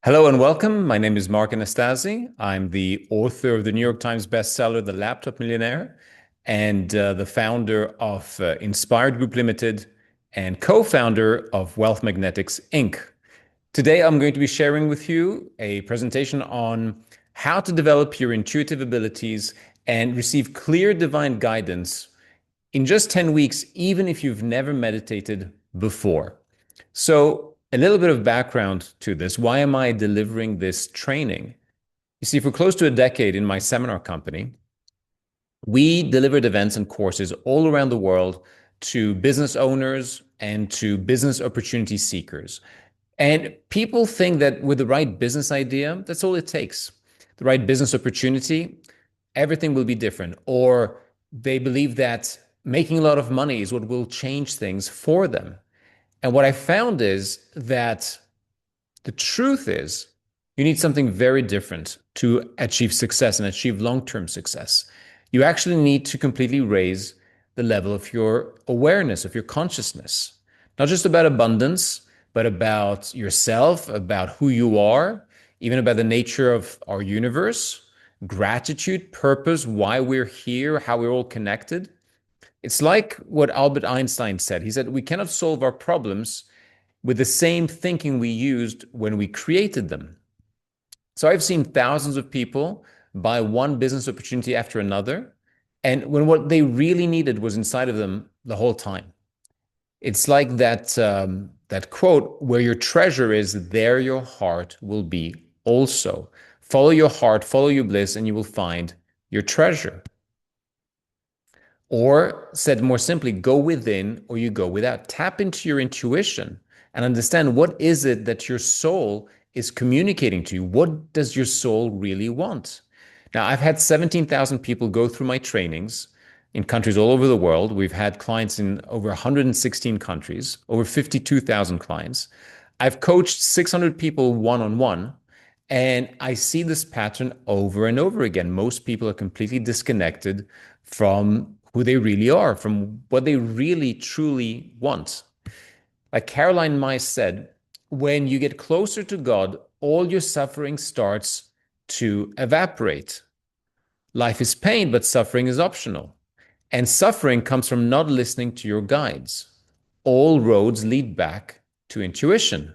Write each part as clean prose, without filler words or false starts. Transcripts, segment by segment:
Hello and welcome. My name is Mark Anastasi. I'm the author of the New York Times bestseller, The Laptop Millionaire, and the founder of Inspired Group Limited and co-founder of Wealth Magnetics, Inc. Today, I'm going to be sharing with you a presentation on how to develop your intuitive abilities and receive clear divine guidance in just 10 weeks, even if you've never meditated before. So, a little bit of background to this. Why am I delivering this training? You see, for close to a decade in my seminar company, we delivered events and courses all around the world to business owners and to business opportunity seekers. And people think that with the right business idea, that's all it takes. The right business opportunity, everything will be different. Or they believe that making a lot of money is what will change things for them. And what I found is that the truth is you need something very different to achieve success and achieve long-term success. You actually need to completely raise the level of your awareness, of your consciousness, not just about abundance, but about yourself, about who you are, even about the nature of our universe, gratitude, purpose, why we're here, how we're all connected. It's like what Albert Einstein said. He said, we cannot solve our problems with the same thinking we used when we created them. So I've seen thousands of people buy one business opportunity after another, and when what they really needed was inside of them the whole time. It's like that quote, where your treasure is, there your heart will be also. Follow your heart, follow your bliss, and you will find your treasure. Or said more simply, go within or you go without. Tap into your intuition and understand what is it that your soul is communicating to you. What does your soul really want? Now, I've had 17,000 people go through my trainings in countries all over the world. We've had clients in over 116 countries, over 52,000 clients. I've coached 600 people one-on-one, and I see this pattern over and over again. Most people are completely disconnected from who they really are, from what they really truly want. Like Caroline Myss said, when you get closer to God, all your suffering starts to evaporate. Life is pain, but suffering is optional. And suffering comes from not listening to your guides. All roads lead back to intuition.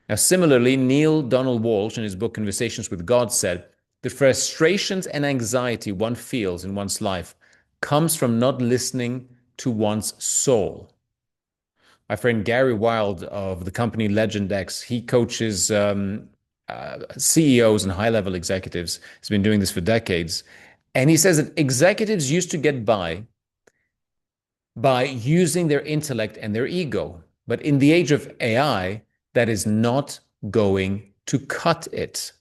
Now, similarly, Neil Donald Walsh, in his book Conversations with God, said, the frustrations and anxiety one feels in one's life comes from not listening to one's soul. My friend Gary Wild of the company Legend X, he coaches CEOs and high-level executives. He's been doing this for decades. And he says that executives used to get by using their intellect and their ego. But in the age of AI, that is not going to cut it.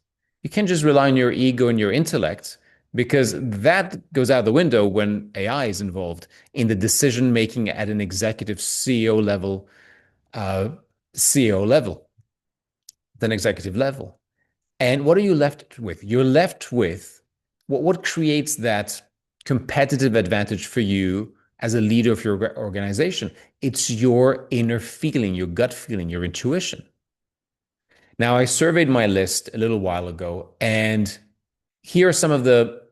You can't just rely on your ego and your intellect, because that goes out the window when AI is involved in the decision making at an executive CEO level, CEO level, then executive level. And what are you left with? You're left with what creates that competitive advantage for you as a leader of your organization. It's your inner feeling, your gut feeling, your intuition. Now, I surveyed my list a little while ago, and here are some of the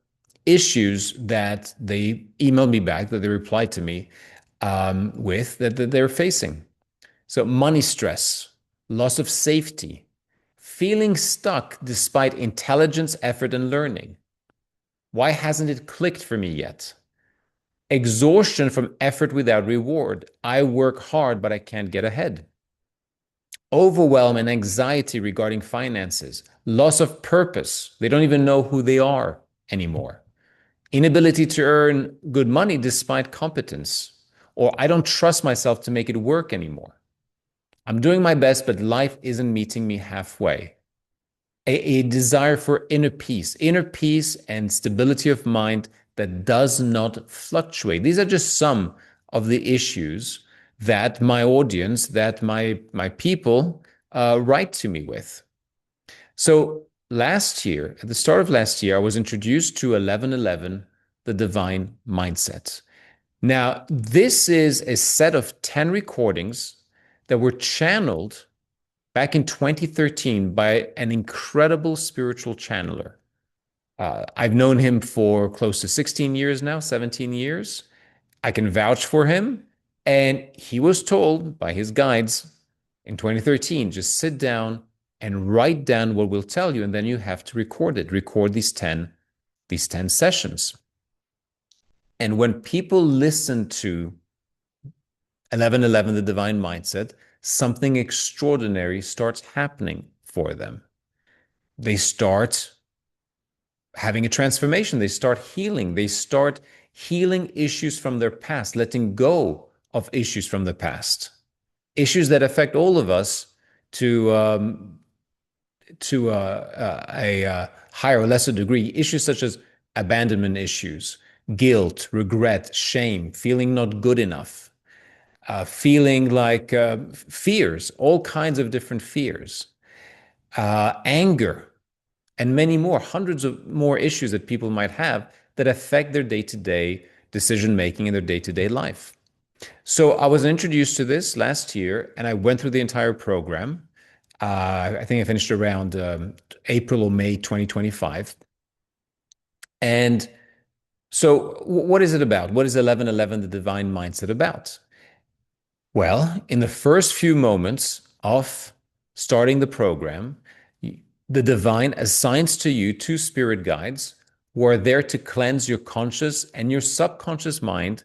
issues that they emailed me back, that they replied to me with, that they're facing. So, money stress, loss of safety, feeling stuck despite intelligence, effort, and learning. Why hasn't it clicked for me yet? Exhaustion from effort without reward. I work hard, but I can't get ahead. Overwhelm and anxiety regarding finances. Loss of purpose. They don't even know who they are anymore. Inability to earn good money despite competence. Or I don't trust myself to make it work anymore. I'm doing my best, but life isn't meeting me halfway. A desire for inner peace and stability of mind that does not fluctuate. These are just some of the issues that my audience, that my people write to me with. So last year, at the start of last year, I was introduced to 1111, the divine mindset. Now, this is a set of 10 recordings that were channeled back in 2013 by an incredible spiritual channeler. I've known him for close to 16 years now, 17 years. I can vouch for him. And he was told by his guides in 2013, just sit down and write down what we'll tell you, and then you have to record it. Record these 10 sessions. And when people listen to 1111, the divine mindset, something extraordinary starts happening for them. They start having a transformation. They start healing. They start healing issues from their past, letting go of issues from the past, issues that affect all of us to a higher or lesser degree, issues such as abandonment issues, guilt, regret, shame, feeling not good enough, feeling like fears, all kinds of different fears, anger, and many more, hundreds of more issues that people might have that affect their day-to-day decision making in their day-to-day life. So I was introduced to this last year, and I went through the entire program. I think I finished around April or May 2025. And so, what is it about? What is 1111, the divine mindset, about? Well, in the first few moments of starting the program, the divine assigns to you two spirit guides who are there to cleanse your conscious and your subconscious mind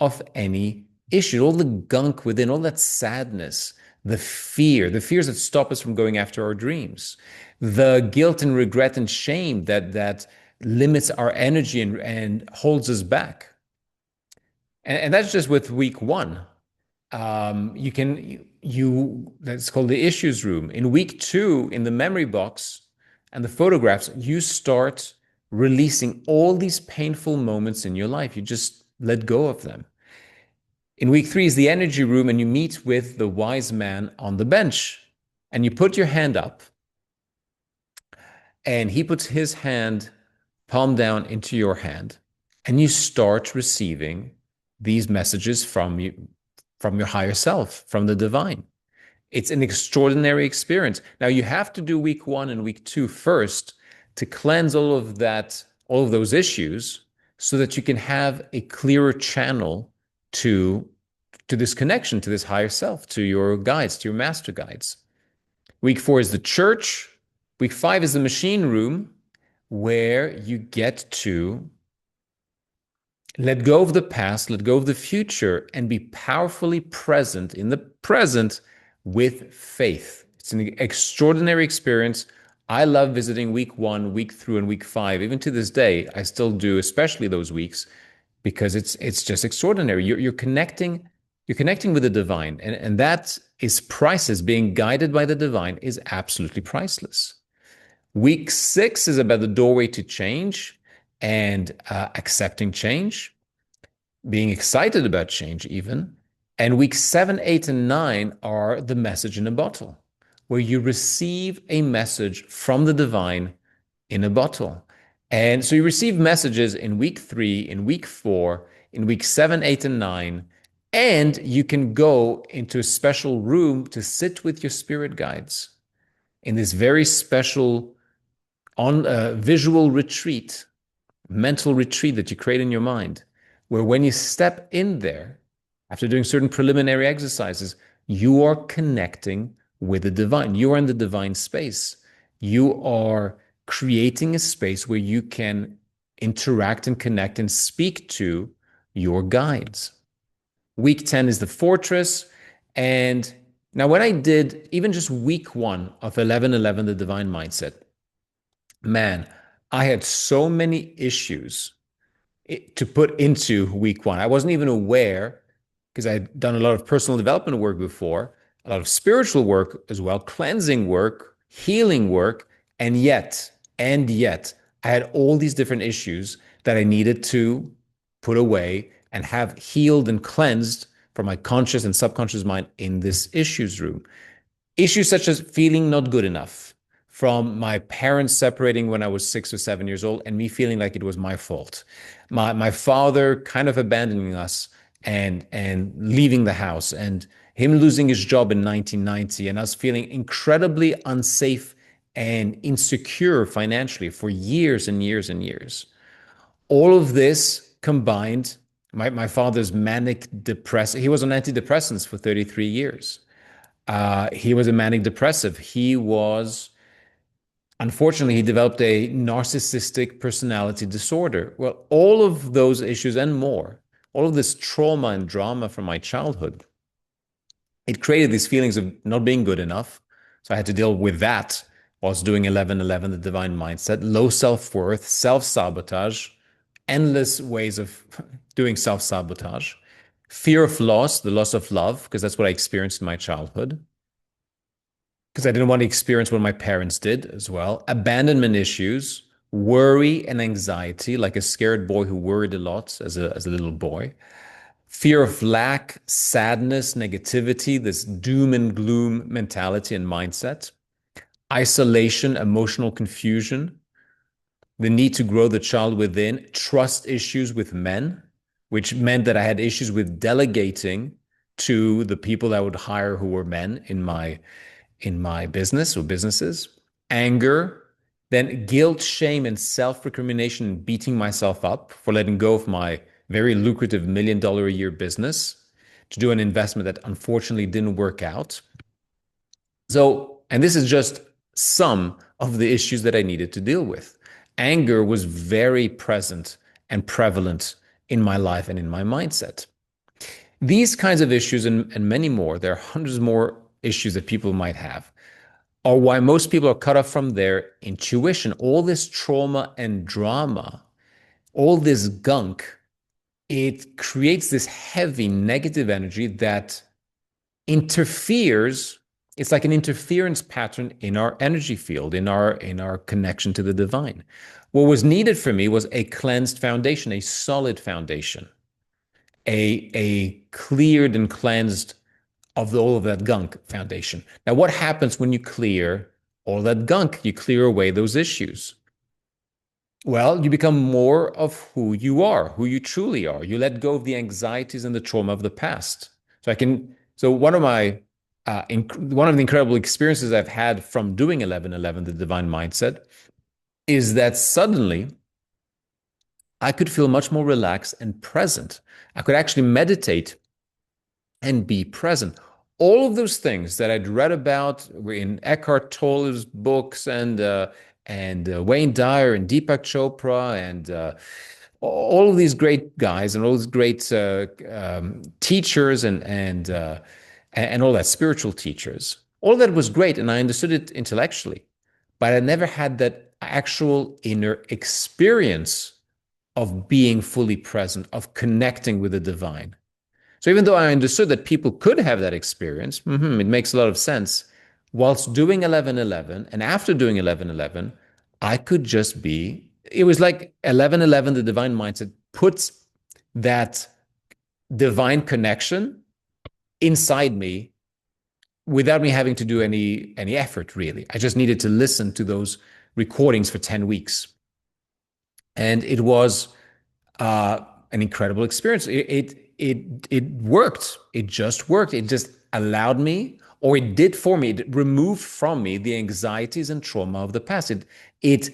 of any issue, all the gunk within, all that sadness, the fears that stop us from going after our dreams, the guilt and regret and shame that limits our energy and holds us back. And that's just with week one. That's called the issues room. In week two, in the memory box and the photographs, you start releasing all these painful moments in your life. You just let go of them. In week three is the energy room, and you meet with the wise man on the bench, and you put your hand up, and he puts his hand palm down into your hand, and you start receiving these messages from your higher self, from the divine. It's an extraordinary experience. Now, you have to do week one and week two first to cleanse all of those issues, so that you can have a clearer channel to this connection, to this higher self, to your guides, to your master guides. Week four is the church. Week five is the machine room, where you get to let go of the past, let go of the future, and be powerfully present in the present with faith. It's an extraordinary experience. I love visiting week one, week through, and week five. Even to this day, I still do, especially those weeks, because it's just extraordinary. You're connecting with the divine, and that is priceless. Being guided by the divine is absolutely priceless. Week six is about the doorway to change and accepting change, being excited about change even. And week 7, 8, and 9 are the message in a bottle, where you receive a message from the divine in a bottle. And so you receive messages in week 3, in week 4, in week 7, 8, and 9, and you can go into a special room to sit with your spirit guides in this very special visual retreat, mental retreat that you create in your mind, where when you step in there, after doing certain preliminary exercises, you are connecting with the divine. You are in the divine space. You are creating a space where you can interact and connect and speak to your guides. Week 10 is the fortress. And now when I did even just week 1 of 1111, the divine mindset, man, I had so many issues to put into week 1. I wasn't even aware, because I'd done a lot of personal development work before, a lot of spiritual work as well, cleansing work, healing work, and yet, I had all these different issues that I needed to put away and have healed and cleansed from my conscious and subconscious mind in this issues room. Issues such as feeling not good enough, from my parents separating when I was 6 or 7 years old and me feeling like it was my fault. My father kind of abandoning us and leaving the house, and him losing his job in 1990, and us feeling incredibly unsafe and insecure financially for years and years and years. All of this combined, my father's manic depressive, he was on antidepressants for 33 years. He was a manic depressive. Unfortunately, he developed a narcissistic personality disorder. Well, all of those issues and more, all of this trauma and drama from my childhood, it created these feelings of not being good enough. So I had to deal with that whilst doing 1111, the divine mindset, low self worth, self sabotage, endless ways of doing self sabotage, fear of loss, the loss of love, because that's what I experienced in my childhood, because I didn't want to experience what my parents did as well, abandonment issues, worry and anxiety, like a scared boy who worried a lot as a little boy, fear of lack, sadness, negativity, this doom and gloom mentality and mindset, isolation, emotional confusion, the need to grow the child within, trust issues with men, which meant that I had issues with delegating to the people that I would hire who were men in my business or businesses, anger, then guilt, shame, and self-recrimination, and beating myself up for letting go of my very lucrative $1 million a year business to do an investment that unfortunately didn't work out. So, and this is just some of the issues that I needed to deal with. Anger was very present and prevalent in my life and in my mindset. These kinds of issues and many more, there are hundreds more issues that people might have, are why most people are cut off from their intuition. All this trauma and drama, all this gunk, it creates this heavy negative energy that interferes. It's like an interference pattern in our energy field, in our connection to the divine. What was needed for me was a cleansed foundation, a solid foundation, a cleared and cleansed of all of that gunk foundation. Now, what happens when you clear all that gunk? You clear away those issues. Well, you become more of who you are, who you truly are. You let go of the anxieties and the trauma of the past. So one of the incredible experiences I've had from doing 1111, the divine mindset, is that suddenly I could feel much more relaxed and present. I could actually meditate and be present. All of those things that I'd read about were in Eckhart Tolle's books and Wayne Dyer and Deepak Chopra and all of these great guys and all these great teachers and all that spiritual teachers. All that was great, and I understood it intellectually, but I never had that actual inner experience of being fully present, of connecting with the divine. So even though I understood that people could have that experience, it makes a lot of sense. Whilst doing 1111 and after doing 1111, I could just be, it was like 1111, the divine mindset, puts that divine connection inside me without me having to do any effort, really. I just needed to listen to those recordings for 10 weeks. And it was an incredible experience. It worked. It just worked. It just allowed me, or it did for me. It removed from me the anxieties and trauma of the past. It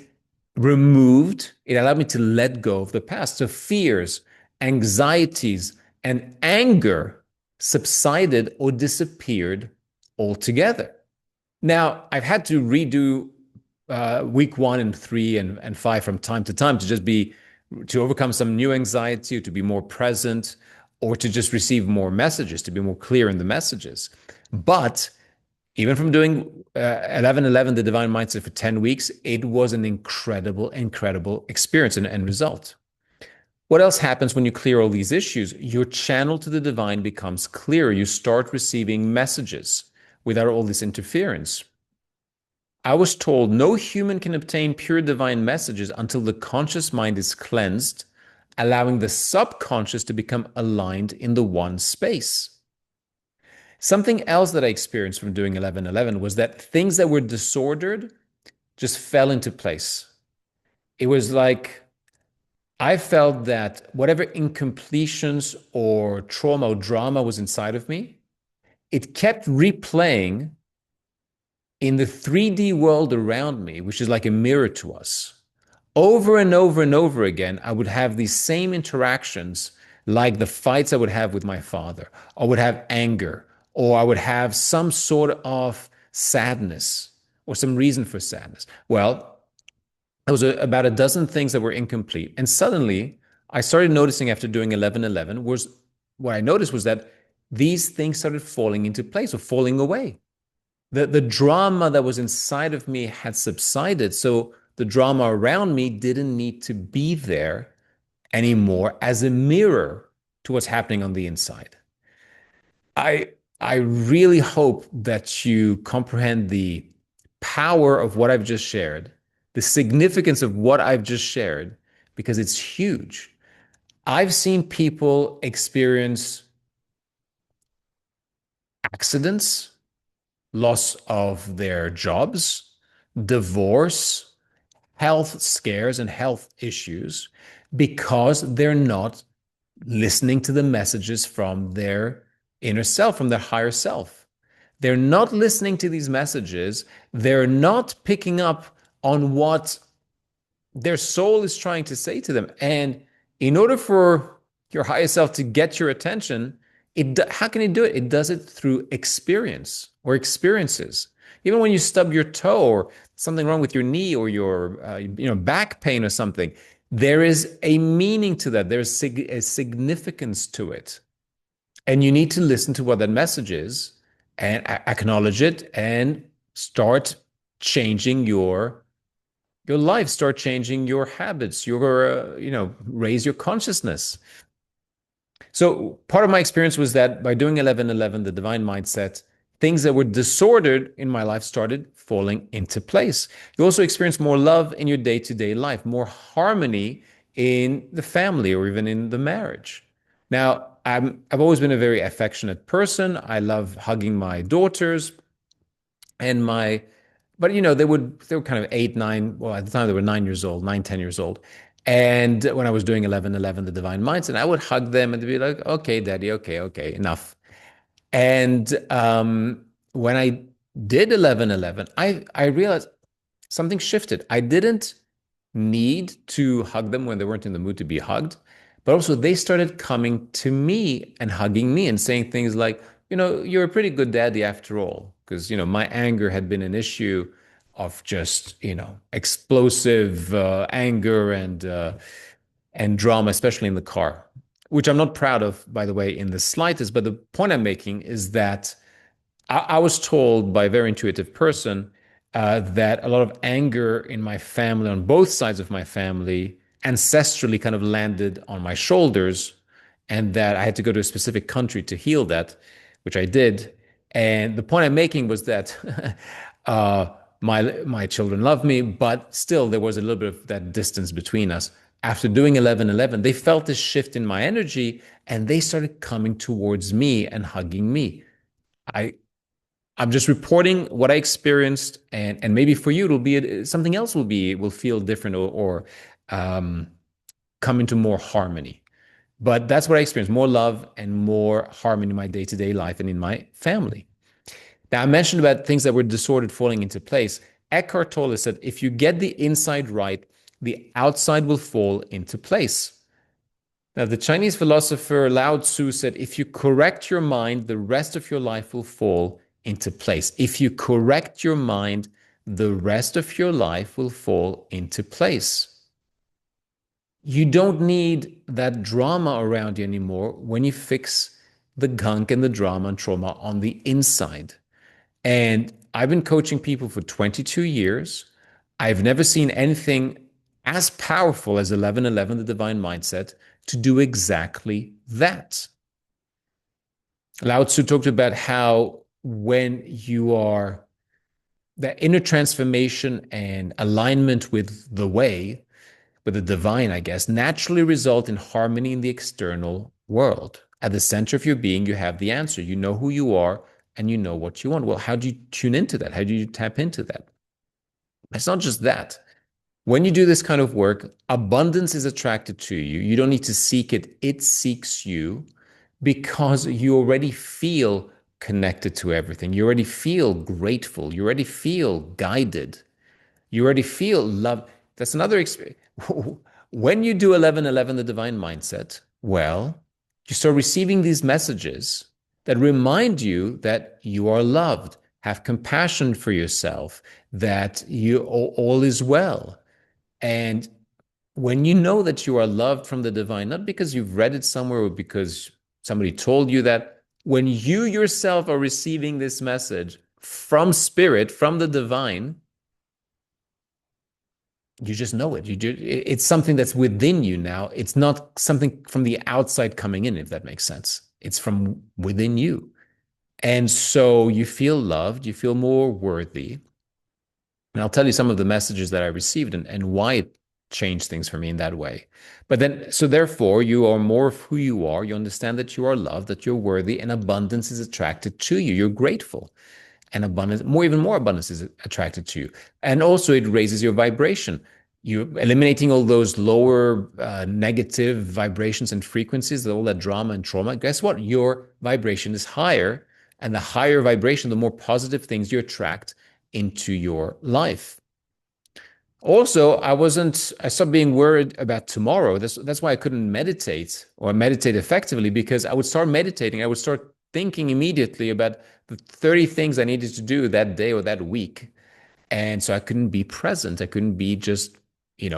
allowed me to let go of the past. So fears, anxieties, and anger subsided or disappeared altogether. Now, I've had to redo week 1 and 3 and 5 from time to time to overcome some new anxiety, or to be more present, or to just receive more messages, to be more clear in the messages. But even from doing 1111, the divine mindset, for 10 weeks, it was an incredible, incredible experience and result. What else happens when you clear all these issues? Your channel to the divine becomes clearer. You start receiving messages without all this interference. I was told no human can obtain pure divine messages until the conscious mind is cleansed, allowing the subconscious to become aligned in the one space. Something else that I experienced from doing 1111 was that things that were disordered just fell into place. It was like I felt that whatever incompletions or trauma or drama was inside of me, it kept replaying in the 3D world around me, which is like a mirror to us. Over and over and over again, I would have these same interactions, like the fights I would have with my father, or would have anger, or I would have some sort of sadness or some reason for sadness. Well, there was about a dozen things that were incomplete. And suddenly I started noticing after doing 11:11 was what I noticed was that these things started falling into place or falling away. The drama that was inside of me had subsided. So the drama around me didn't need to be there anymore as a mirror to what's happening on the inside. I I really hope that you comprehend the power of what I've just shared, the significance of what I've just shared, because it's huge. I've seen people experience accidents, loss of their jobs, divorce, health scares, and health issues because they're not listening to the messages from their inner self, from their higher self. They're not listening to these messages. They're not picking up on what their soul is trying to say to them. And in order for your higher self to get your attention, how can it do it? It does it through experience or experiences. Even when you stub your toe or something wrong with your knee or your back pain or something, there is a meaning to that. There's a significance to it. And you need to listen to what that message is and acknowledge it and start changing your life, start changing your habits, raise your consciousness. So part of my experience was that by doing 11:11, the divine mindset, things that were disordered in my life started falling into place. You also experience more love in your day-to-day life, more harmony in the family or even in the marriage. Now, I've always been a very affectionate person. I love hugging my daughters and but they were kind of 8, 9, well, at the time they were 9 years old, 9, 10 years old. And when I was doing 11:11, the divine mindset, I would hug them and they'd be like, okay, daddy, okay, okay, enough. And when I did 11:11, I realized something shifted. I didn't need to hug them when they weren't in the mood to be hugged, but also they started coming to me and hugging me and saying things like, you're a pretty good daddy after all. Because, my anger had been an issue of just, explosive anger and drama, especially in the car, which I'm not proud of, by the way, in the slightest. But the point I'm making is that I was told by a very intuitive person that a lot of anger in my family, on both sides of my family, ancestrally kind of landed on my shoulders, and that I had to go to a specific country to heal that, which I did. And the point I'm making was that uh, my children love me, but still there was a little bit of that distance between us. After doing 11:11, they felt this shift in my energy, and they started coming towards me and hugging me. I I'm just reporting what I experienced, and maybe for you it'll be something else will feel different or um, come into more harmony. But that's what I experienced: more love and more harmony in my day-to-day life and in my family. Now I mentioned about things that were disordered falling into place. Eckhart Tolle said, if you get the inside right, the outside will fall into place. Now, the Chinese philosopher Lao Tzu said, if you correct your mind, the rest of your life will fall into place. If you correct your mind, the rest of your life will fall into place. You don't need that drama around you anymore when you fix the gunk and the drama and trauma on the inside. And I've been coaching people for 22 years. I've never seen anything as powerful as 11:11, the divine mindset, to do exactly that. Lao Tzu talked about how when you are that inner transformation and alignment with the way, with the divine, I guess, naturally result in harmony in the external world. At the center of your being, you have the answer. You know who you are and you know what you want. Well, how do you tune into that? How do you tap into that? It's not just that. When you do this kind of work, abundance is attracted to you. You don't need to seek it, it seeks you because you already feel connected to everything. You already feel grateful. You already feel guided. You already feel love. That's another experience. When you do 11:11, the divine mindset, well, you start receiving these messages that remind you that you are loved, have compassion for yourself, that all is well. And when you know that you are loved from the divine, not because you've read it somewhere or because somebody told you that, when you yourself are receiving this message from spirit, from the divine, you just know it. It's something that's within you now. It's not something from the outside coming in, if that makes sense. It's from within you. And so you feel loved, you feel more worthy. And I'll tell you some of the messages that I received and why it changed things for me in that way. But then, so therefore, you are more of who you are. You understand that you are loved, that you're worthy, and abundance is attracted to you. You're grateful. And abundance, even more abundance is attracted to you. And also, it raises your vibration. You're eliminating all those lower negative vibrations and frequencies, all that drama and trauma. Guess what? Your vibration is higher. And the higher vibration, the more positive things you attract into your life. Also, I stopped being worried about tomorrow. That's why I couldn't meditate or meditate effectively, because I would start meditating. I would start thinking immediately about the 30 things I needed to do that day or that week. And so I couldn't be present. I couldn't be just,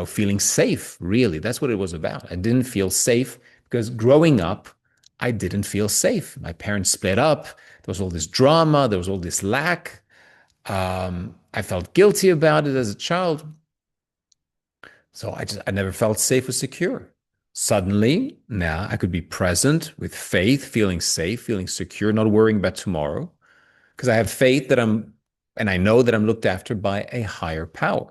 feeling safe, really. That's what it was about. I didn't feel safe because growing up, I didn't feel safe. My parents split up. There was all this drama. There was all this lack. I felt guilty about it as a child. So I never felt safe or secure. Suddenly, now I could be present with faith, feeling safe, feeling secure, not worrying about tomorrow, because I have faith and I know that I'm looked after by a higher power.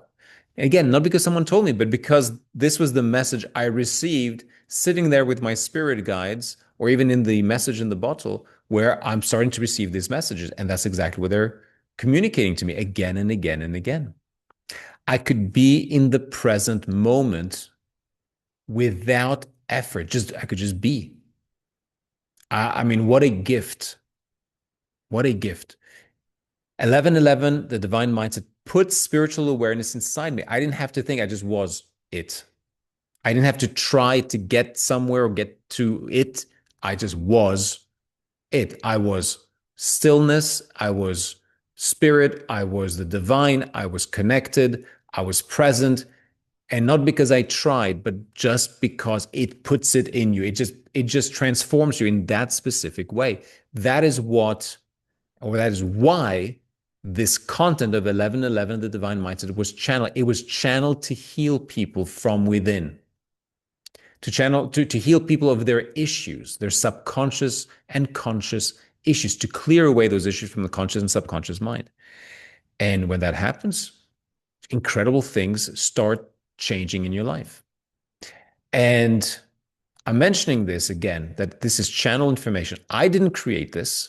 Again, not because someone told me, but because this was the message I received sitting there with my spirit guides, or even in the message in the bottle, where I'm starting to receive these messages. And that's exactly what they're communicating to me again and again and again. I could be in the present moment without effort. I could just be. I mean, what a gift. What a gift. 11:11, the divine mindset, put spiritual awareness inside me. I didn't have to think, I just was it. I didn't have to try to get somewhere or get to it. I just was it. I was stillness. I was spirit. I was the divine. I was connected. I was present. And not because I tried, but just because it puts it in you. It just transforms you in that specific way. That is why this content of 11:11, the divine mindset, was channeled. It was channeled to heal people from within, to heal people of their issues, their subconscious and conscious issues, to clear away those issues from the conscious and subconscious mind. And when that happens, incredible things start changing in your life. And I'm mentioning this again, that this is channel information. I didn't create this.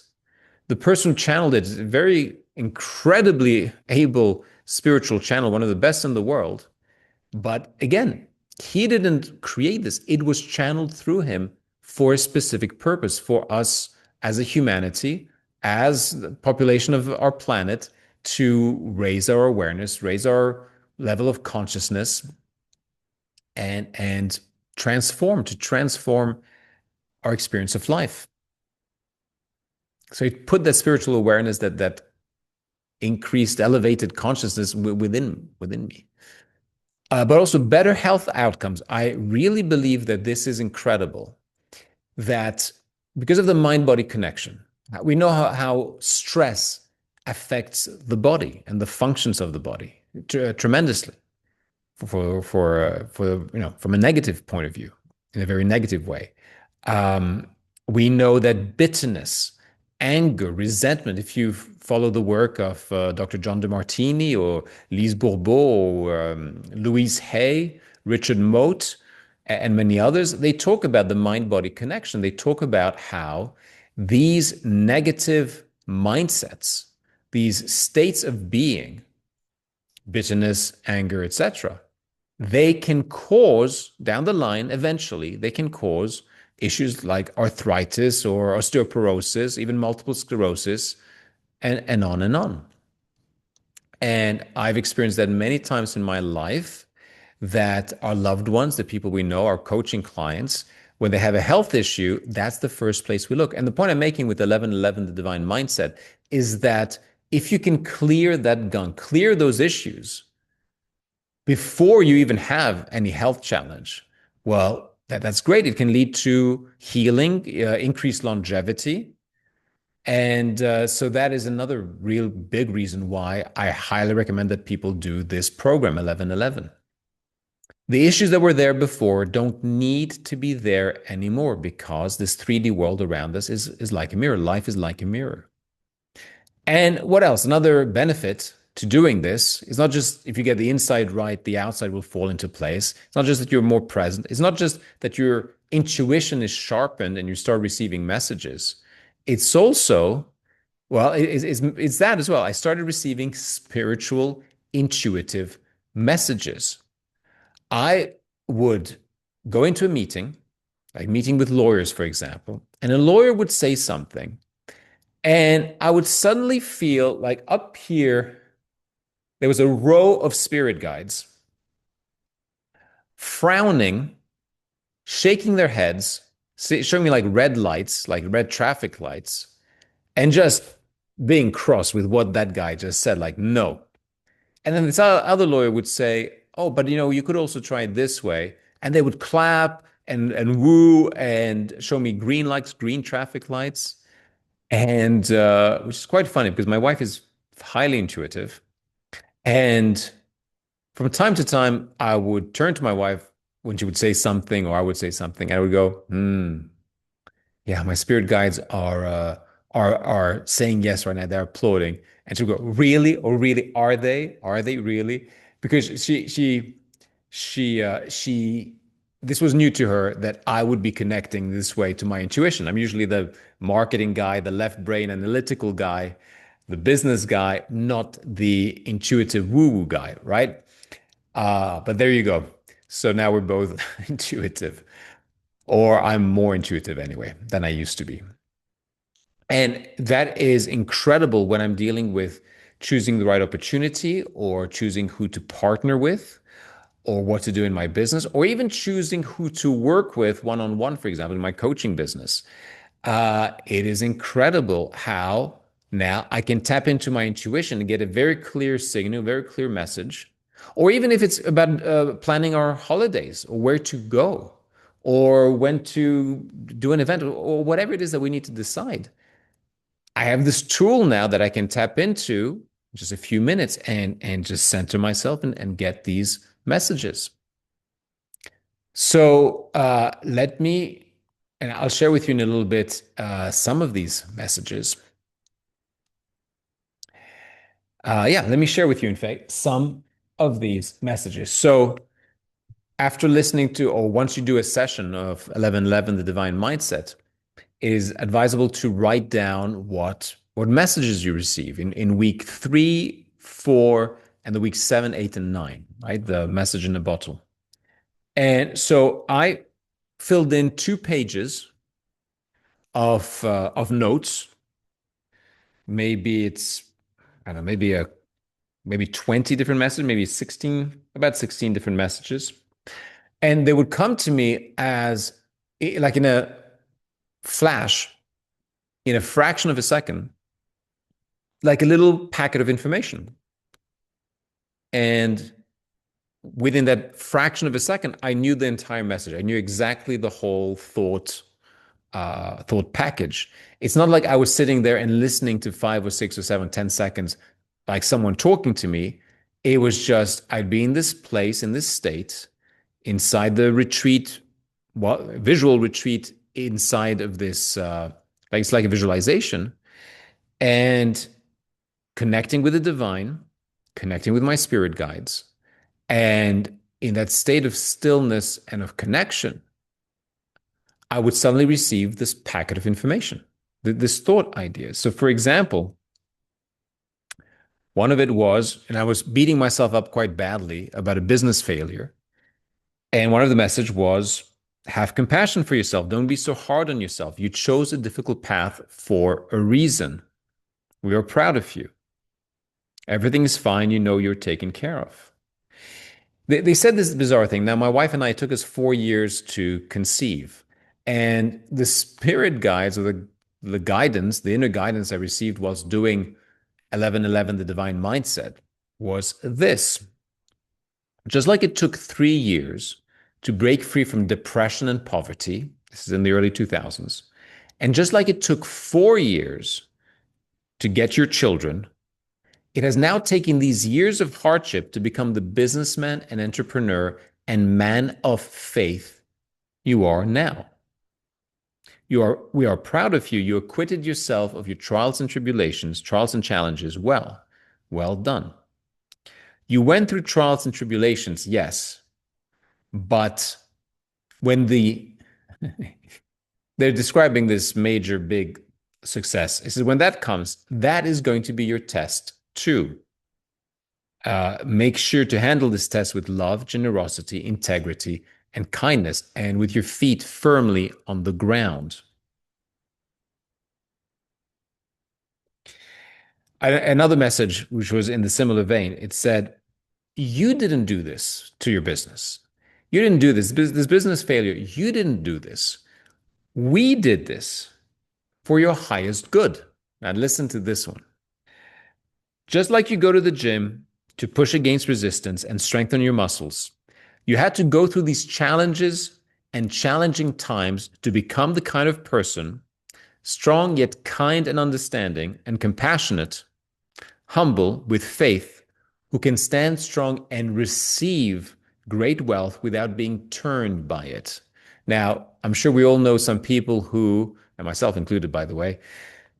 The person who channeled it is a very incredibly able spiritual channel, one of the best in the world. But again, he didn't create this. It was channeled through him for a specific purpose, for us as a humanity, as the population of our planet, to raise our awareness, raise our level of consciousness, and transform our experience of life. So it put that spiritual awareness, that increased, elevated consciousness within me. But also better health outcomes. I really believe that this is incredible, that because of the mind-body connection, we know how stress affects the body and the functions of the body tremendously, from a negative point of view, in a very negative way. We know that bitterness, anger, resentment, if you follow the work of Dr. John DeMartini or Lise Bourbeau or Louise Hay, Richard Mote, and many others, they talk about the mind-body connection. They talk about how these negative mindsets, these states of being, bitterness, anger, etc., they can cause, down the line, eventually, they can cause issues like arthritis or osteoporosis, even multiple sclerosis, and on and on. And I've experienced that many times in my life that our loved ones, the people we know, our coaching clients, when they have a health issue, that's the first place we look. And the point I'm making with 1111, the divine mindset, is that if you can clear that gunk, clear those issues before you even have any health challenge, well, that's great. It can lead to healing, increased longevity. And so that is another real big reason why I highly recommend that people do this program, 1111. The issues that were there before don't need to be there anymore because this 3D world around us is like a mirror. Life is like a mirror. And what else? Another benefit to doing this is not just if you get the inside right, the outside will fall into place. It's not just that you're more present. It's not just that your intuition is sharpened and you start receiving messages. It's also, well, it's that as well. I started receiving spiritual, intuitive messages. I would go into a meeting, like meeting with lawyers, for example, and a lawyer would say something, and I would suddenly feel like up here, there was a row of spirit guides frowning, shaking their heads, showing me like red lights, like red traffic lights, and just being cross with what that guy just said, like, no. And then this other lawyer would say, oh, but you could also try it this way. And they would clap and woo and show me green lights, green traffic lights. And which is quite funny because my wife is highly intuitive. And from time to time, I would turn to my wife when she would say something or I would say something. I would go, yeah, my spirit guides are saying yes right now. They're applauding. And she'll go, really? Oh, really? Are they? Are they really? Because she this was new to her that I would be connecting this way to my intuition. I'm usually the marketing guy, the left brain analytical guy, the business guy, not the intuitive woo-woo guy, right? But there you go. So now we're both intuitive, or I'm more intuitive anyway than I used to be. And that is incredible when I'm dealing with choosing the right opportunity or choosing who to partner with or what to do in my business, or even choosing who to work with one on one, for example, in my coaching business. It is incredible how now I can tap into my intuition and get a very clear signal, very clear message. Or even if it's about planning our holidays or where to go or when to do an event or whatever it is that we need to decide. I have this tool now that I can tap into just a few minutes and just center myself and get these messages. So let me, and I'll share with you in a little bit some of these messages. Yeah, let me share with you, in fact, some of these messages. So after listening to, or once you do a session of 1111, the divine mindset, it is advisable to write down what messages you receive in week 3, 4, and the week 7, 8, and 9, right? The message in the bottle. And so I filled in 2 pages of notes. Maybe it's, I don't know, maybe 20 different messages, maybe 16, about 16 different messages. And they would come to me as like in a flash, in a fraction of a second, like a little packet of information. And within that fraction of a second, I knew the entire message. I knew exactly the whole thought package. It's not like I was sitting there and listening to 5 or 6 or 7, 10 seconds, like someone talking to me. It was just, I'd be in this place, in this state, inside the retreat, visual retreat inside of this, like it's like a visualization, and connecting with the divine, connecting with my spirit guides. And in that state of stillness and of connection, I would suddenly receive this packet of information, this thought idea. So, for example, one of it was, and I was beating myself up quite badly about a business failure. And one of the message was, Have compassion for yourself. Don't be so hard on yourself. You chose a difficult path for a reason. We are proud of you. Everything is fine. You know you're taken care of. They said this bizarre thing. Now, my wife and I, it took us 4 years to conceive. And the spirit guides or the guidance, the inner guidance I received whilst doing 1111, the divine mindset, was this. Just like it took 3 years to break free from depression and poverty, this is in the early 2000s, and just like it took 4 years to get your children, it has now taken these years of hardship to become the businessman and entrepreneur and man of faith you are now. We are proud of you. You acquitted yourself of your trials and tribulations, trials and challenges well. Well done. You went through trials and tribulations, yes, but when they're describing this major big success, it says when that comes, that is going to be your test too. Make sure to handle this test with love, generosity, integrity, and kindness, and with your feet firmly on the ground. Another message, which was in the similar vein, it said, you didn't do this to your business. You didn't do this business failure. You didn't do this. We did this for your highest good. Now, listen to this one. Just like you go to the gym to push against resistance and strengthen your muscles, you had to go through these challenges and challenging times to become the kind of person, strong yet kind and understanding and compassionate, humble with faith, who can stand strong and receive great wealth without being turned by it. Now, I'm sure we all know some people who, and myself included, by the way,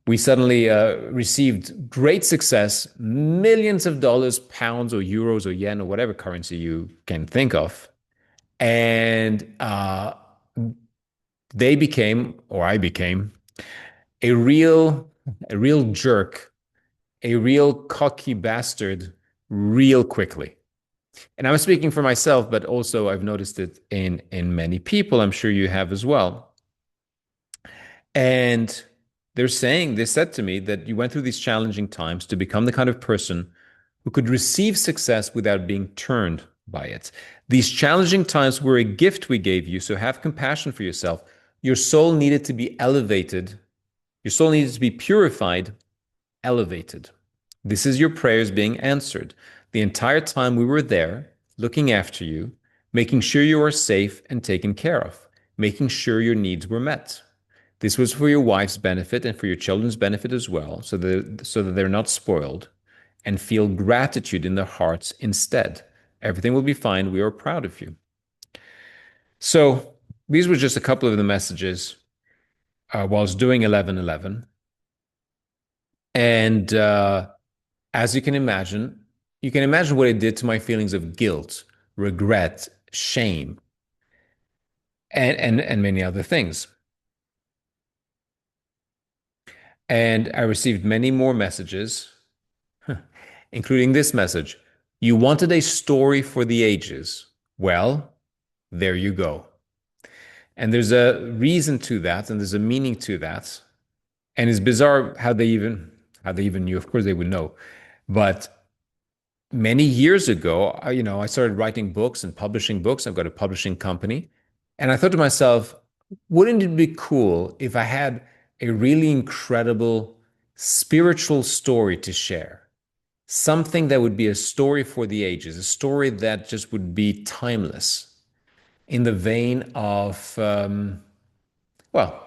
we suddenly received great success, millions of dollars, pounds or euros or yen or whatever currency you can think of. And they became, or I became, a real, a real jerk, a real cocky bastard real quickly. And I'm speaking for myself, but also I've noticed it in many people. I'm sure you have as well. And they said to me that you went through these challenging times to become the kind of person who could receive success without being turned by it. These challenging times were a gift we gave you, so have compassion for yourself. Your soul needed to be elevated. Your soul needed to be purified, elevated. This is your prayers being answered. The entire time we were there, looking after you, making sure you are safe and taken care of, making sure your needs were met. This was for your wife's benefit and for your children's benefit as well, so that they're not spoiled, and feel gratitude in their hearts instead. Everything will be fine. We are proud of you. So these were just a couple of the messages while I was doing 1111. And as you can imagine what it did to my feelings of guilt, regret, shame, and many other things. And I received many more messages, including this message. You wanted a story for the ages. Well, there you go. And there's a reason to that, and there's a meaning to that. And it's bizarre how they even knew. Of course, they would know. But many years ago, I started writing books and publishing books. I've got a publishing company. And I thought to myself, wouldn't it be cool if I had a really incredible spiritual story to share? Something that would be a story for the ages, a story that just would be timeless in the vein of, well,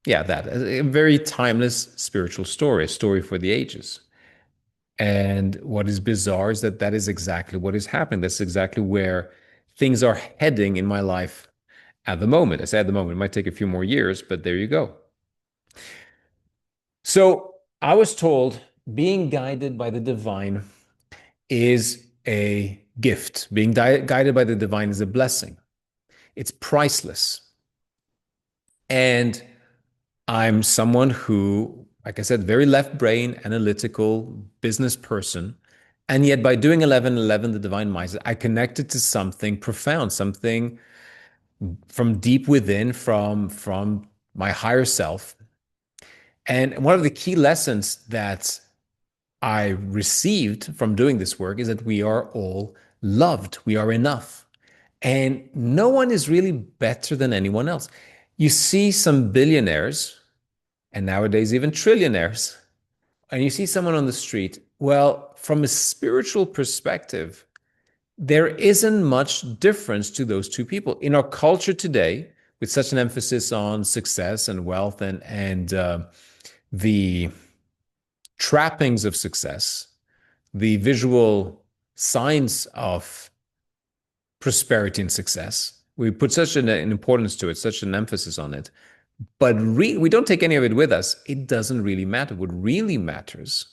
yeah, that a very timeless spiritual story, a story for the ages. And what is bizarre is that that is exactly what is happening. That's exactly where things are heading in my life at the moment. I say at the moment, it might take a few more years, but there you go. So I was told being guided by the divine is a gift. Being guided by the divine is a blessing. It's priceless. And I'm someone who, like I said, very left brain, analytical, business person. And yet by doing 1111, the divine mindset, I connected to something profound, something from deep within, from my higher self. And one of the key lessons that I received from doing this work is that we are all loved. We are enough. And no one is really better than anyone else. You see some billionaires, and nowadays even trillionaires, and you see someone on the street. Well, from a spiritual perspective, there isn't much difference to those two people. In our culture today, with such an emphasis on success and wealth and the trappings of success, the visual signs of prosperity and success, we put such an importance to it, such an emphasis on it. But we don't take any of it with us. It doesn't really matter. What really matters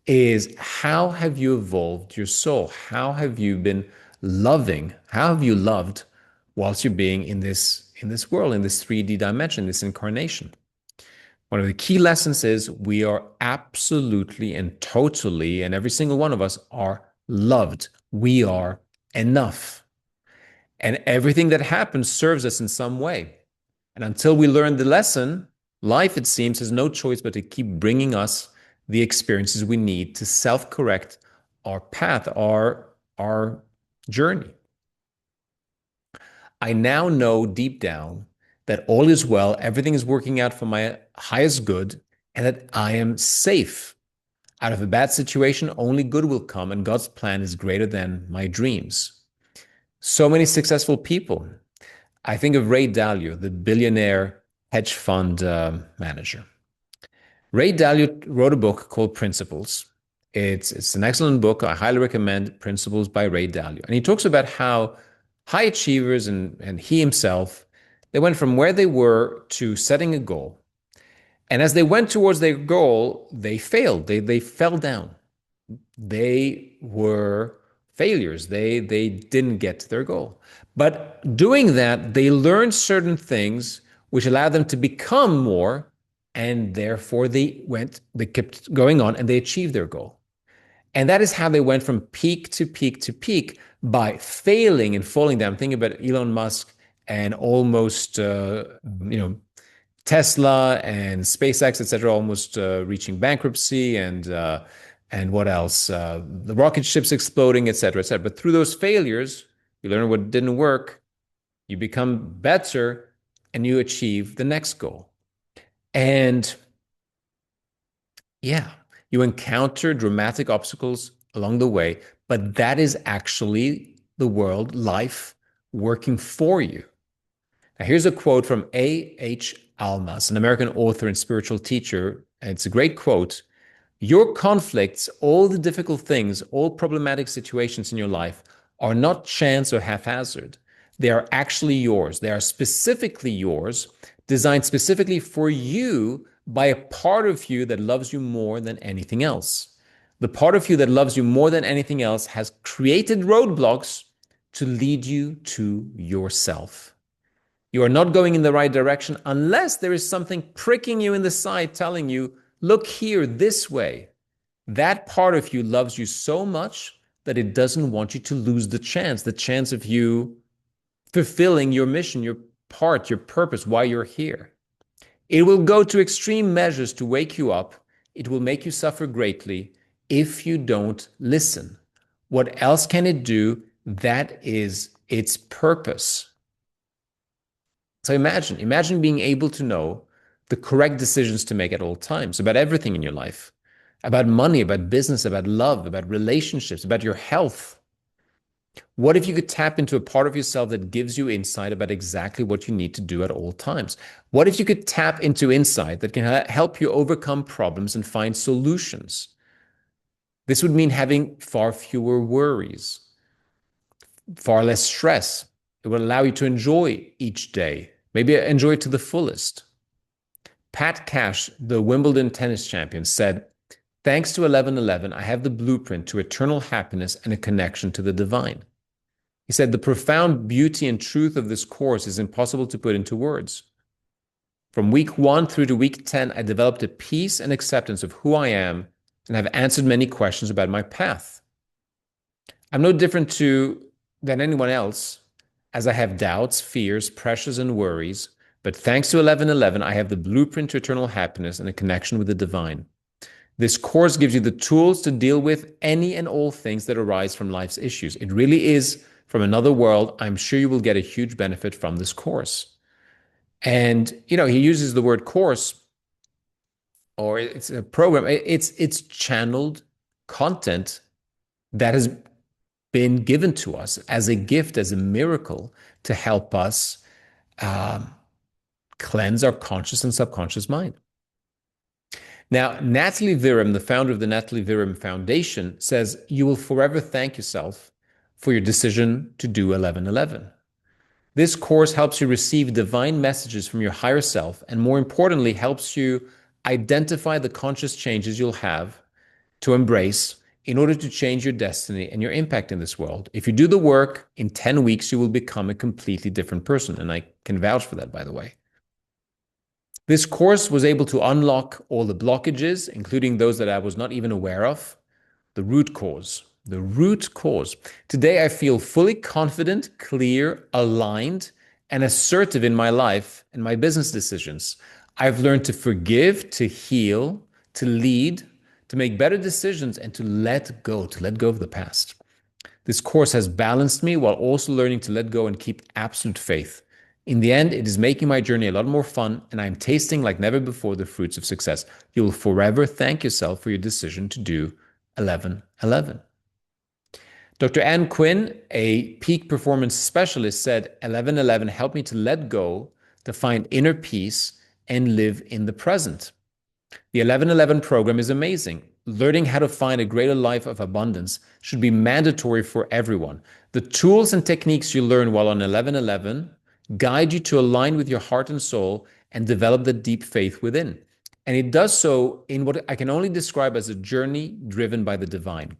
is how have you evolved your soul? How have you been loving? How have you loved whilst you're being in this world, in this 3D dimension, this incarnation? One of the key lessons is we are absolutely and totally, and every single one of us are loved. We are enough. And everything that happens serves us in some way. And until we learn the lesson, life, it seems, has no choice but to keep bringing us the experiences we need to self-correct our path, our journey. I now know deep down that all is well, everything is working out for my highest good, and that I am safe. Out of a bad situation, only good will come, and God's plan is greater than my dreams. So many successful people. I think of Ray Dalio, the billionaire hedge fund manager. Ray Dalio wrote a book called Principles. It's an excellent book. I highly recommend Principles by Ray Dalio. And he talks about how high achievers and he himself, they went from where they were to setting a goal. And as they went towards their goal, they failed. They fell down. They were failures. They didn't get to their goal. But doing that, they learned certain things which allowed them to become more, and therefore they kept going on and they achieved their goal. And that is how they went from peak to peak to peak by failing and falling down. Think about Elon Musk and almost, Tesla and SpaceX, etc., almost reaching bankruptcy and what else? The rocket ships exploding, etc., etc. But through those failures, you learn what didn't work, you become better, and you achieve the next goal. And yeah, you encounter dramatic obstacles along the way, but that is actually the world, life, working for you. Now, here's a quote from A.H. Almas, an American author and spiritual teacher. And it's a great quote. Your conflicts, all the difficult things, all problematic situations in your life are not chance or haphazard. They are actually yours. They are specifically yours, designed specifically for you by a part of you that loves you more than anything else. The part of you that loves you more than anything else has created roadblocks to lead you to yourself. You are not going in the right direction unless there is something pricking you in the side telling you, look here, this way. That part of you loves you so much that it doesn't want you to lose the chance of you fulfilling your mission, your part, your purpose, why you're here. It will go to extreme measures to wake you up. It will make you suffer greatly if you don't listen. What else can it do? That is its purpose. So imagine being able to know the correct decisions to make at all times about everything in your life, about money, about business, about love, about relationships, about your health. What if you could tap into a part of yourself that gives you insight about exactly what you need to do at all times? What if you could tap into insight that can help you overcome problems and find solutions? This would mean having far fewer worries, far less stress. It will allow you to enjoy each day, maybe enjoy it to the fullest. Pat Cash, the Wimbledon tennis champion, said, "Thanks to 1111, I have the blueprint to eternal happiness and a connection to the divine." He said, "The profound beauty and truth of this course is impossible to put into words. From week 1 through to week 10, I developed a peace and acceptance of who I am and have answered many questions about my path. I'm no different than anyone else, as I have doubts, fears, pressures, and worries. But thanks to 1111, I have the blueprint to eternal happiness and a connection with the divine. This course gives you the tools to deal with any and all things that arise from life's issues. It really is from another world. I'm sure you will get a huge benefit from this course. And, he uses the word course, or it's a program. It's channeled content that has been given to us as a gift, as a miracle to help us um, cleanse our conscious and subconscious mind. Now, Natalie Viram, the founder of the Natalie Viram Foundation, says you will forever thank yourself for your decision to do 1111. This course helps you receive divine messages from your higher self, and more importantly, helps you identify the conscious changes you'll have to embrace in order to change your destiny and your impact in this world. If you do the work, in 10 weeks, you will become a completely different person. And I can vouch for that, by the way. This course was able to unlock all the blockages, including those that I was not even aware of, the root cause. The root cause. Today, I feel fully confident, clear, aligned, and assertive in my life and my business decisions. I've learned to forgive, to heal, to lead, to make better decisions, and to let go of the past. This course has balanced me while also learning to let go and keep absolute faith. In the end, it is making my journey a lot more fun, and I'm tasting like never before the fruits of success. You will forever thank yourself for your decision to do 1111. Dr. Ann Quinn, a peak performance specialist, said 1111 helped me to let go, to find inner peace, and live in the present. The 1111 program is amazing. Learning how to find a greater life of abundance should be mandatory for everyone. The tools and techniques you learn while on 1111 guide you to align with your heart and soul and develop the deep faith within. And it does so in what I can only describe as a journey driven by the divine.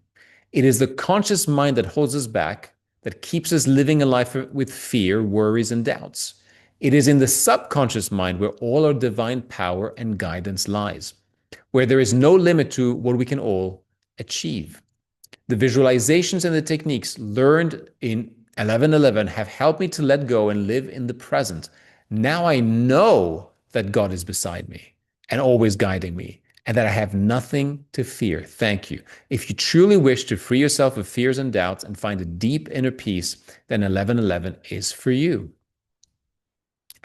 It is the conscious mind that holds us back, that keeps us living a life with fear, worries, and doubts. It is in the subconscious mind where all our divine power and guidance lies, where there is no limit to what we can all achieve. The visualizations and the techniques learned in 1111 have helped me to let go and live in the present. Now I know that God is beside me and always guiding me, and that I have nothing to fear. Thank you. If you truly wish to free yourself of fears and doubts and find a deep inner peace, then 1111 is for you.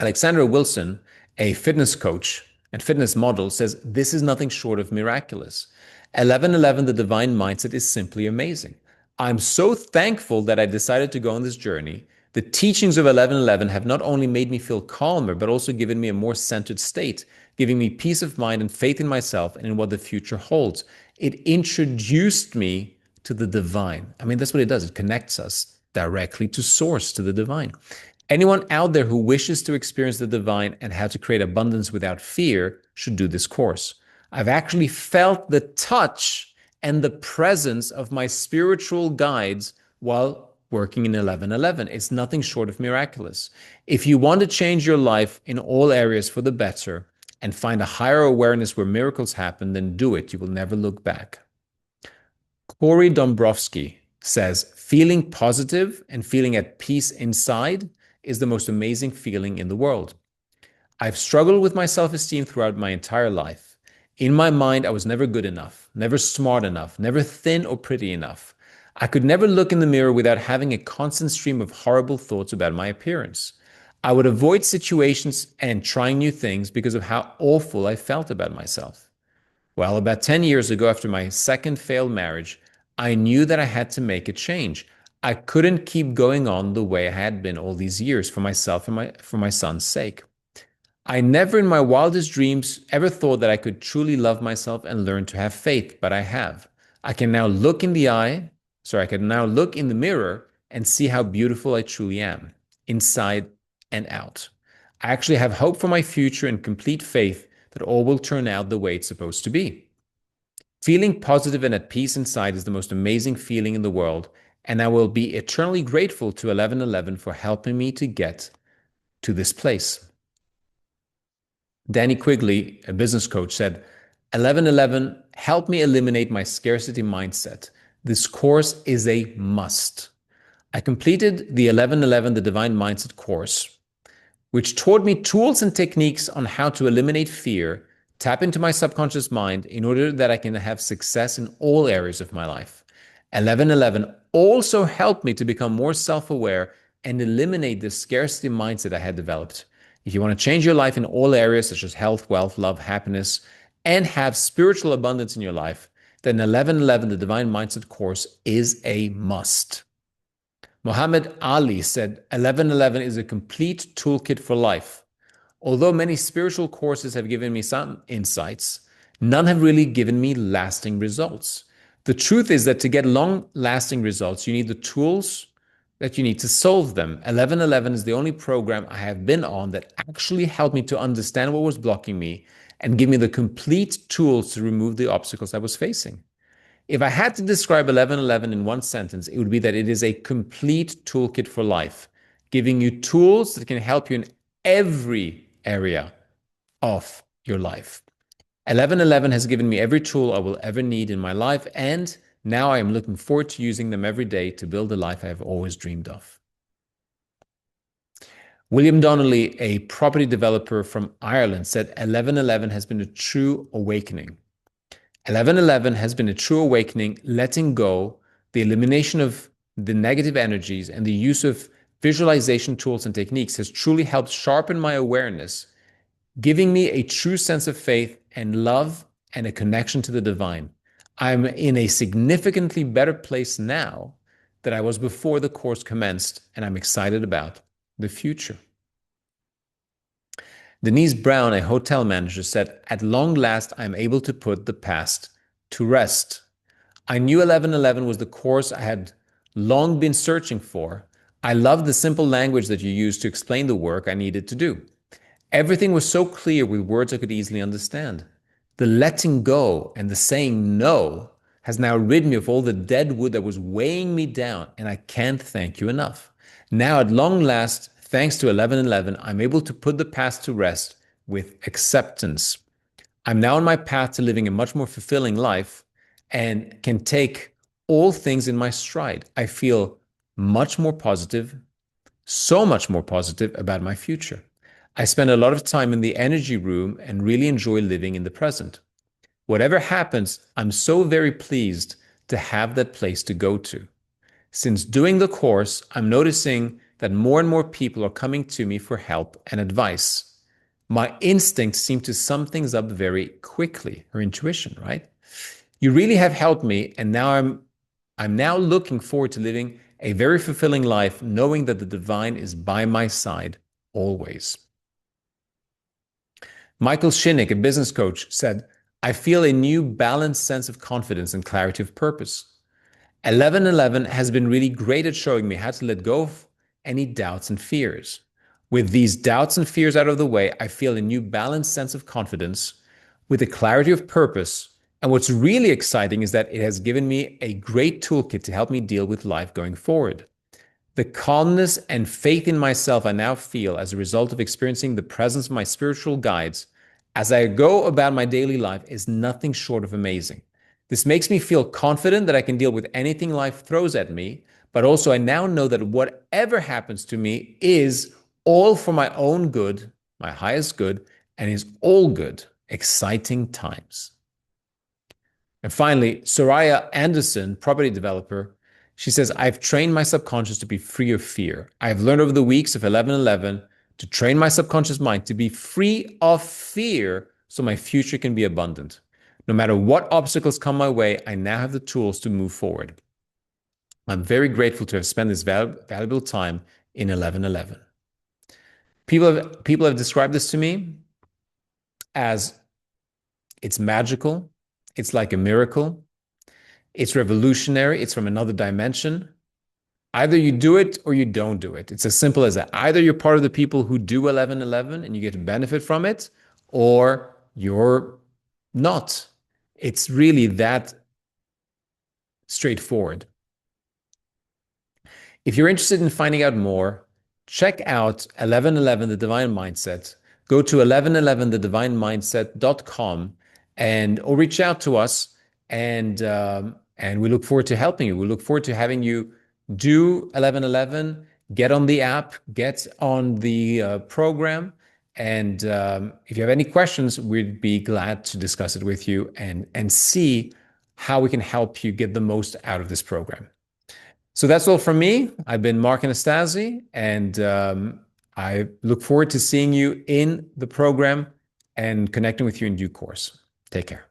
Alexandra Wilson, a fitness coach and fitness model, says this is nothing short of miraculous. 1111, the divine mindset, is simply amazing. I'm so thankful that I decided to go on this journey. The teachings of 1111 have not only made me feel calmer, but also given me a more centered state, giving me peace of mind and faith in myself and in what the future holds. It introduced me to the divine. I mean, that's what it does. It connects us directly to source, to the divine. Anyone out there who wishes to experience the divine and how to create abundance without fear should do this course. I've actually felt the touch and the presence of my spiritual guides while working in 1111. It's nothing short of miraculous. If you want to change your life in all areas for the better and find a higher awareness where miracles happen, then do it. You will never look back. Corey Dombrowski says, feeling positive and feeling at peace inside is the most amazing feeling in the world. I've struggled with my self-esteem throughout my entire life. In my mind, I was never good enough, never smart enough, never thin or pretty enough. I could never look in the mirror without having a constant stream of horrible thoughts about my appearance. I would avoid situations and trying new things because of how awful I felt about myself. Well, about 10 years ago, after my second failed marriage, I knew that I had to make a change. I couldn't keep going on the way I had been all these years for myself and for my son's sake. I never in my wildest dreams ever thought that I could truly love myself and learn to have faith, but I have. I can now look in the mirror and see how beautiful I truly am, inside and out. I actually have hope for my future and complete faith that all will turn out the way it's supposed to be. Feeling positive and at peace inside is the most amazing feeling in the world, and I will be eternally grateful to 1111 for helping me to get to this place. Danny Quigley, a business coach, said, 1111 helped me eliminate my scarcity mindset. This course is a must. I completed the 1111 The Divine Mindset course, which taught me tools and techniques on how to eliminate fear, tap into my subconscious mind in order that I can have success in all areas of my life. 1111 also helped me to become more self-aware and eliminate the scarcity mindset I had developed. If you want to change your life in all areas such as health, wealth, love, happiness, and have spiritual abundance in your life, then 1111, the Divine Mindset course, is a must. Muhammad Ali said 1111 is a complete toolkit for life. Although many spiritual courses have given me some insights, none have really given me lasting results. The truth is that to get long-lasting results, you need the tools that you need to solve them. 1111 is the only program I have been on that actually helped me to understand what was blocking me and give me the complete tools to remove the obstacles I was facing. If I had to describe 1111 in one sentence, it would be that it is a complete toolkit for life, giving you tools that can help you in every area of your life. 1111 has given me every tool I will ever need in my life, and now I am looking forward to using them every day to build the life I have always dreamed of. William Donnelly, a property developer from Ireland, said 1111 has been a true awakening. 1111 has been a true awakening, letting go, the elimination of the negative energies, and the use of visualization tools and techniques has truly helped sharpen my awareness, giving me a true sense of faith and love and a connection to the divine. I'm in a significantly better place now than I was before the course commenced, and I'm excited about the future. Denise Brown, a hotel manager, said, "At long last, I'm able to put the past to rest. I knew 1111 was the course I had long been searching for. I loved the simple language that you used to explain the work I needed to do. Everything was so clear with words I could easily understand. The letting go and the saying no has now rid me of all the dead wood that was weighing me down, and I can't thank you enough. Now, at long last, thanks to 1111, I'm able to put the past to rest with acceptance. I'm now on my path to living a much more fulfilling life and can take all things in my stride. I feel much more positive, so much more positive about my future. I spend a lot of time in the energy room and really enjoy living in the present. Whatever happens, I'm so very pleased to have that place to go to. Since doing the course, I'm noticing that more and more people are coming to me for help and advice. My instincts seem to sum things up very quickly, or intuition, right? You really have helped me, and now I'm now looking forward to living a very fulfilling life, knowing that the divine is by my side always." Michael Shinnick, a business coach, said, "I feel a new balanced sense of confidence and clarity of purpose. 1111 has been really great at showing me how to let go of any doubts and fears. With these doubts and fears out of the way, I feel a new balanced sense of confidence with a clarity of purpose. And what's really exciting is that it has given me a great toolkit to help me deal with life going forward. The calmness and faith in myself I now feel as a result of experiencing the presence of my spiritual guides as I go about my daily life is nothing short of amazing. This makes me feel confident that I can deal with anything life throws at me, but also I now know that whatever happens to me is all for my own good, my highest good, and is all good. Exciting times." And finally, Soraya Anderson, property developer, she says, "I've trained my subconscious to be free of fear. I've learned over the weeks of 1111 to train my subconscious mind to be free of fear so my future can be abundant. No matter what obstacles come my way, I now have the tools to move forward. I'm very grateful to have spent this valuable time in 1111. People have described this to me as it's magical, it's like a miracle, it's revolutionary, it's from another dimension. Either you do it or you don't do it. It's as simple as that. Either you're part of the people who do 1111 and you get to benefit from it, or you're not. It's really that straightforward. If you're interested in finding out more, check out 1111 The Divine Mindset. Go to 1111thedivinemindset.com or reach out to us, and we look forward to helping you. We look forward to having you do 1111, get on the app, get on the program. And if you have any questions, we'd be glad to discuss it with you and see how we can help you get the most out of this program. So that's all from me. I've been Mark Anastasi, and I look forward to seeing you in the program and connecting with you in due course. Take care.